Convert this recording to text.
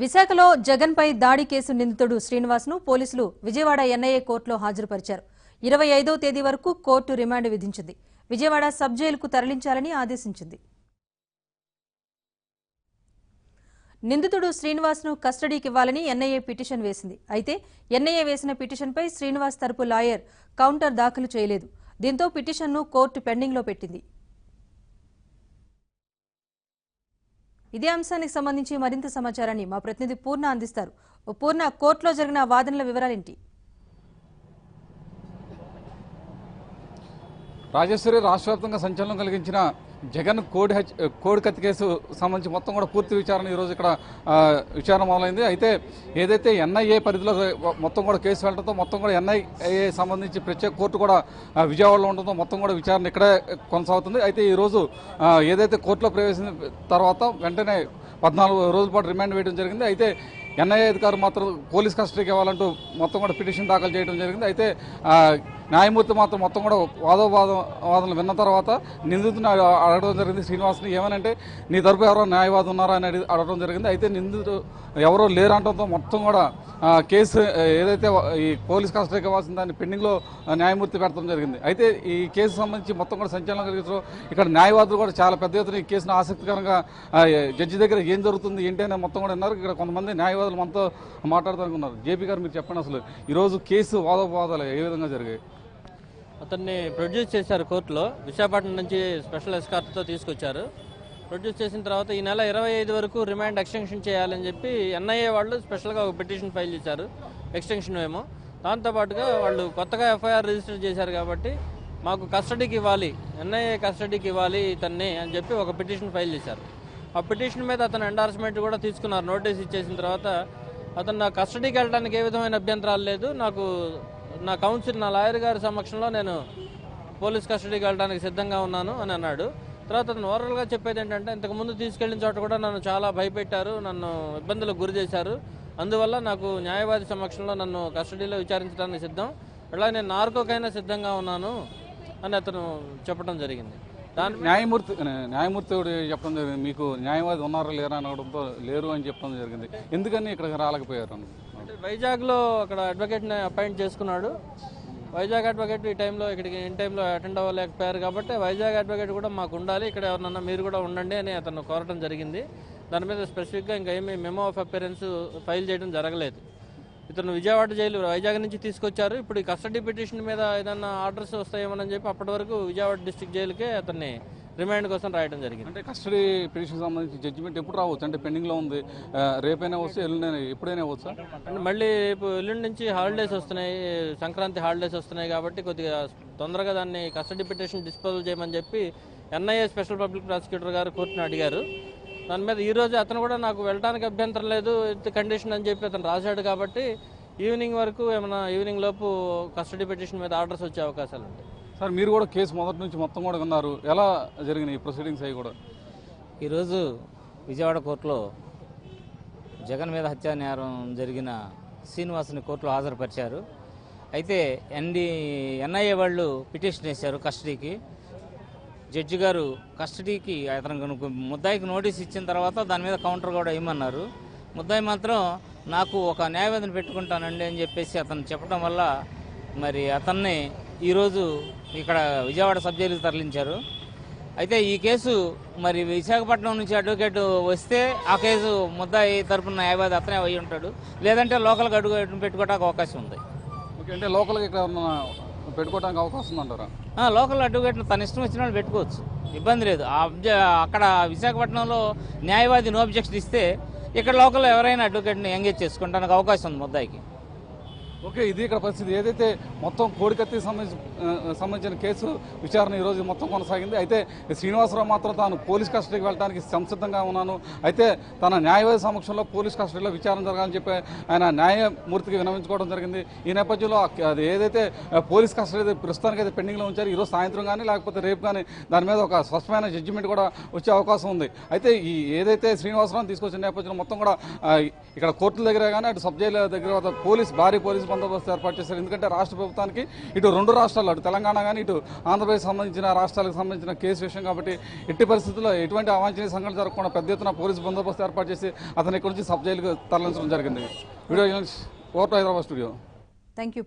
విశాఖలో జగన్పై దాడి కేసు నిందితుడు శ్రీనివాస్ను పోలీసులు విజయవాడ ఎన్ఐఏ కోర్టులో హాజరుపరిచారు. 25వ తేదీ వరకు కోర్టు రిమాండ్ విధించింది. విజయవాడ సబ్ జైలుకు తరలించాలని ఆదేశించింది. నిందితుడు శ్రీనివాస్ను కస్టడీకి ఇవ్వాలని ఎన్ఐఏ పిటిషన్ వేసింది. అయితే ఎన్ఐఏ వేసిన పిటిషన్పై శ్రీనివాస్ తరపు లాయర్ కౌంటర్ దాఖలు చేయలేదు. దీంతో పిటిషన్ను కోర్టు పెండింగ్లో పెట్టింది. ఇదే అంశానికి సంబంధించి మరింత సమాచారాన్ని మా ప్రతినిధి పూర్ణ అందిస్తారు. పూర్ణ, కోర్టులో జరిగిన వాదనల వివరాలేంటి? రాజేశ్వరి, రాష్ట్ర వ్యాప్తంగా సంచలనం కలిగించిన జగన్ కోడి కత్తి కేసు సంబంధించి మొత్తం కూడా పూర్తి విచారణ ఈరోజు ఇక్కడ విచారణ మొదలైంది. అయితే ఏదైతే ఎన్ఐఏ పరిధిలో మొత్తం కూడా కేసు వెళ్ళడంతో మొత్తం కూడా ఎన్ఐఏ సంబంధించి ప్రత్యేక కోర్టు కూడా విజయవాడలో ఉండడంతో మొత్తం కూడా విచారణ ఇక్కడే కొనసాగుతుంది. అయితే ఈరోజు ఏదైతే కోర్టులో ప్రవేశించిన తర్వాత వెంటనే 14 రోజుల పాటు రిమాండ్ వేయడం జరిగింది. అయితే ఎన్ఐఏ అధికారులు మాత్రం పోలీస్ కస్టడీకి ఇవ్వాలంటూ మొత్తం కూడా పిటిషన్ దాఖలు చేయడం జరిగింది. అయితే న్యాయమూర్తి మాత్రం మొత్తం కూడా వాదనలు విన్న తర్వాత నిందితుని అడగడం జరిగింది. శ్రీనివాస్ని ఏమనంటే నీ తరపు ఎవరో న్యాయవాది ఉన్నారా అని అడగడం జరిగింది. అయితే నిందితుడు ఎవరో లేరంటంతో మొత్తం కూడా కేసు ఏదైతే ఈ పోలీస్ కస్టడీకి ఇవ్వాల్సిన దాన్ని పెండింగ్లో న్యాయమూర్తి పెట్టడం జరిగింది. అయితే ఈ కేసు సంబంధించి మొత్తం కూడా సంచలనం కలిగించడం ఇక్కడ న్యాయవాదులు కూడా చాలా పెద్ద ఎత్తున ఈ కేసును ఆసక్తికరంగా జడ్జి దగ్గర ఏం జరుగుతుంది ఏంటి అనేది మొత్తం కూడా ఉన్నారు. ఇక్కడ కొంతమంది న్యాయవాదులు మనతో మాట్లాడుతున్నారు. జేపీ గారు, మీరు చెప్పండి, అసలు ఈరోజు కేసు వాదోపవాదాలు ఏ విధంగా జరిగాయి? అతన్ని ప్రొడ్యూస్ చేశారు కోర్టులో. విశాఖపట్నం నుంచి స్పెషల్ ఎస్కార్ట్తో తీసుకొచ్చారు. ప్రొడ్యూస్ చేసిన తర్వాత ఈ నెల 25 వరకు రిమాండ్ ఎక్స్టెన్షన్ చేయాలని చెప్పి ఎన్ఐఏ వాళ్ళు స్పెషల్గా ఒక పిటిషన్ ఫైల్ చేశారు, ఎక్స్టెన్షన్ ఏమో. దాంతోపాటుగా వాళ్ళు కొత్తగా ఎఫ్ఐఆర్ రిజిస్టర్ చేశారు కాబట్టి మాకు కస్టడీకి ఇవ్వాలి, ఎన్ఐఏ కస్టడీకి ఇవ్వాలి ఇతన్ని అని చెప్పి ఒక పిటిషన్ ఫైల్ చేశారు. ఆ పిటిషన్ మీద అతను ఎండార్స్మెంట్ కూడా తీసుకున్నారు. నోటీస్ ఇచ్చేసిన తర్వాత అతను నా కస్టడీకి వెళ్ళడానికి ఏ విధమైన అభ్యంతరాలు లేదు, నాకు నా కౌన్సిల్, నా లాయర్ గారి సమక్షంలో నేను పోలీస్ కస్టడీకి వెళ్ళడానికి సిద్ధంగా ఉన్నాను అని అన్నాడు. తర్వాత అతను ఓవరాల్గా చెప్పేది ఏంటంటే, ఇంతకుముందు తీసుకెళ్లిన చోట కూడా నన్ను చాలా భయపెట్టారు, నన్ను ఇబ్బందులకు గురి చేశారు, అందువల్ల నాకు న్యాయవాది సమక్షంలో నన్ను కస్టడీలో విచారించడానికి సిద్ధం, అలా నేను నార్కోకైనా సిద్ధంగా ఉన్నాను అని అతను చెప్పడం జరిగింది. న్యాయమూర్తి చెప్పడం జరిగింది, మీకు న్యాయవాది ఉన్నారా లేరా అని అనడంతో లేరు అని చెప్పడం జరిగింది. ఎందుకని ఇక్కడికి రాలేకపోయారు? అంటే వైజాగ్లో అక్కడ అడ్వకేట్ని అపాయింట్ చేసుకున్నాడు. వైజాగ్ అడ్వకేట్ ఈ టైంలో ఇక్కడికి ఇన్ టైంలో అటెండ్ అవ్వలేకపోయారు కాబట్టి వైజాగ్ అడ్వకేట్ కూడా మాకు ఉండాలి, ఇక్కడ ఎవరినన్నా మీరు కూడా ఉండండి అని అతను కోరటం జరిగింది. దాని మీద స్పెసిఫిక్గా ఇంకా ఏమీ మెమో ఆఫ్ అపియరెన్స్ ఫైల్ చేయడం జరగలేదు. ఇతను విజయవాడ జైలు వైజాగ్ నుంచి తీసుకొచ్చారు. ఇప్పుడు ఈ కస్టడీ పిటిషన్ మీద ఏదన్నా ఆర్డర్స్ వస్తాయేమోనని చెప్పి అప్పటి వరకు విజయవాడ డిస్ట్రిక్ట్ జైలుకే అతన్ని రిమాండ్ కోసం రాయడం జరిగింది. అంటే కస్టడీ పిటిషన్ సంబంధించి జడ్జిమెంట్ ఎప్పుడు రావచ్చు? అంటే పెండింగ్లో ఉంది, రేపైనా వస్తే ఎల్లుండైనా ఎప్పుడైనా వచ్చా? అంటే మళ్ళీ రేపు ఎల్లుండి నుంచి హాలిడేస్ వస్తున్నాయి, సంక్రాంతి హాలిడేస్ వస్తున్నాయి కాబట్టి కొద్దిగా తొందరగా దాన్ని కస్టడీ పిటిషన్ డిస్పోజల్ చేయమని చెప్పి ఎన్ఐఏ స్పెషల్ పబ్లిక్ ప్రాసిక్యూటర్ గారు కోర్టును అడిగారు. దాని మీద ఈరోజు అతను కూడా నాకు వెళ్ళడానికి అభ్యంతరం లేదు కండిషన్ అని చెప్పి అతను రాశాడు కాబట్టి ఈవినింగ్ వరకు ఏమైనా ఈవినింగ్ లోపు కస్టడీ పిటిషన్ మీద ఆర్డర్స్ వచ్చే అవకాశాలు ఉంటాయి. సార్, మీరు కూడా కేసు మొదటి నుంచి మొత్తం కూడా విన్నారు, ఎలా జరిగినాయి ఈ ప్రొసీడింగ్స్ అవి కూడా? ఈరోజు విజయవాడ కోర్టులో జగన్ మీద హత్యా నేరం జరిగిన శ్రీనివాస్ని కోర్టులో హాజరుపరిచారు. అయితే ఎన్ఐఏ వాళ్ళు పిటిషన్ వేశారు కస్టడీకి. జడ్జి గారు కస్టడీకి అతను ముద్దాయికి నోటీస్ ఇచ్చిన తర్వాత దాని మీద కౌంటర్ కూడా ఇవ్వమన్నారు. ముద్దాయి మాత్రం నాకు ఒక న్యాయవాదిని పెట్టుకుంటానండి అని చెప్పేసి అతను చెప్పడం వల్ల మరి అతన్ని ఈరోజు ఇక్కడ విజయవాడ సబ్ జైలుకి తరలించారు. అయితే ఈ కేసు మరి విశాఖపట్నం నుంచి అడ్వకేట్ వస్తే ఆ కేసు ముద్దాయి తరపున న్యాయవాది అతనే అయి ఉంటాడు, లేదంటే లోకల్గా అడ్వకేట్ పెట్టుకోవడానికి అవకాశం ఉంది. ఓకే, అంటే లోకల్గా ఇక్కడ పెట్టుకోవడానికి అవకాశం ఉందంటారా? లోకల్ అడ్వకేట్ను తన ఇష్టం వచ్చిన వాళ్ళు పెట్టుకోవచ్చు, ఇబ్బంది లేదు. అక్కడ విశాఖపట్నంలో న్యాయవాది నో అబ్జెక్షన్ ఇస్తే ఇక్కడ లోకల్లో ఎవరైనా అడ్వకేట్ని ఎంగేజ్ చేసుకోవడానికి అవకాశం ఉంది ముద్దాయికి. ఓకే, ఇది ఇక్కడ పరిస్థితి. ఏదైతే మొత్తం కోడికత్తికి సంబంధించిన కేసు విచారణ ఈరోజు మొత్తం కొనసాగింది. అయితే శ్రీనివాసరావు మాత్రం తాను పోలీస్ కస్టడీకి వెళ్ళడానికి సంసిద్ధంగా ఉన్నాను, అయితే తన న్యాయవాది సమక్షంలో పోలీస్ కస్టడీలో విచారణ జరగాలని చెప్పి ఆయన న్యాయమూర్తికి విన్నవించుకోవడం జరిగింది. ఈ నేపథ్యంలో అది ఏదైతే పోలీస్ కస్టడీ ప్రస్తుతానికి అయితే పెండింగ్లో ఉంచారు, ఈరోజు సాయంత్రం కానీ లేకపోతే రేపు కానీ దాని మీద ఒక స్పష్టమైన జడ్జిమెంట్ కూడా వచ్చే అవకాశం ఉంది. అయితే ఈ ఏదైతే శ్రీనివాసరావు తీసుకొచ్చిన నేపథ్యంలో మొత్తం కూడా ఇక్కడ కోర్టుల దగ్గర కానీ అటు సబ్ జైలు దగ్గర భారీ పోలీసు పోలీస్ బందోబస్తు ఏర్పాటు చేశారు. ఎందుకంటే రాష్ట్ర ప్రభుత్వానికి ఇటు రెండు రాష్ట్రాలు, అటు తెలంగాణ కానీ ఇటు ఆంధ్రప్రదేశ్ సంబంధించిన రాష్ట్రాలకు సంబంధించిన కేసు విషయం కాబట్టి ఎట్టి పరిస్థితుల్లో ఎటువంటి అవాంఛనీయ సంఘటనలు జరగకుండా పెద్ద ఎత్తున పోలీస్ బందోబస్తు ఏర్పాటు చేసి అతని ఇక్కడి నుంచి సబ్ జైలుకు తరలించడం జరిగింది. Video journalist over to Hyderabad studio. Thank you.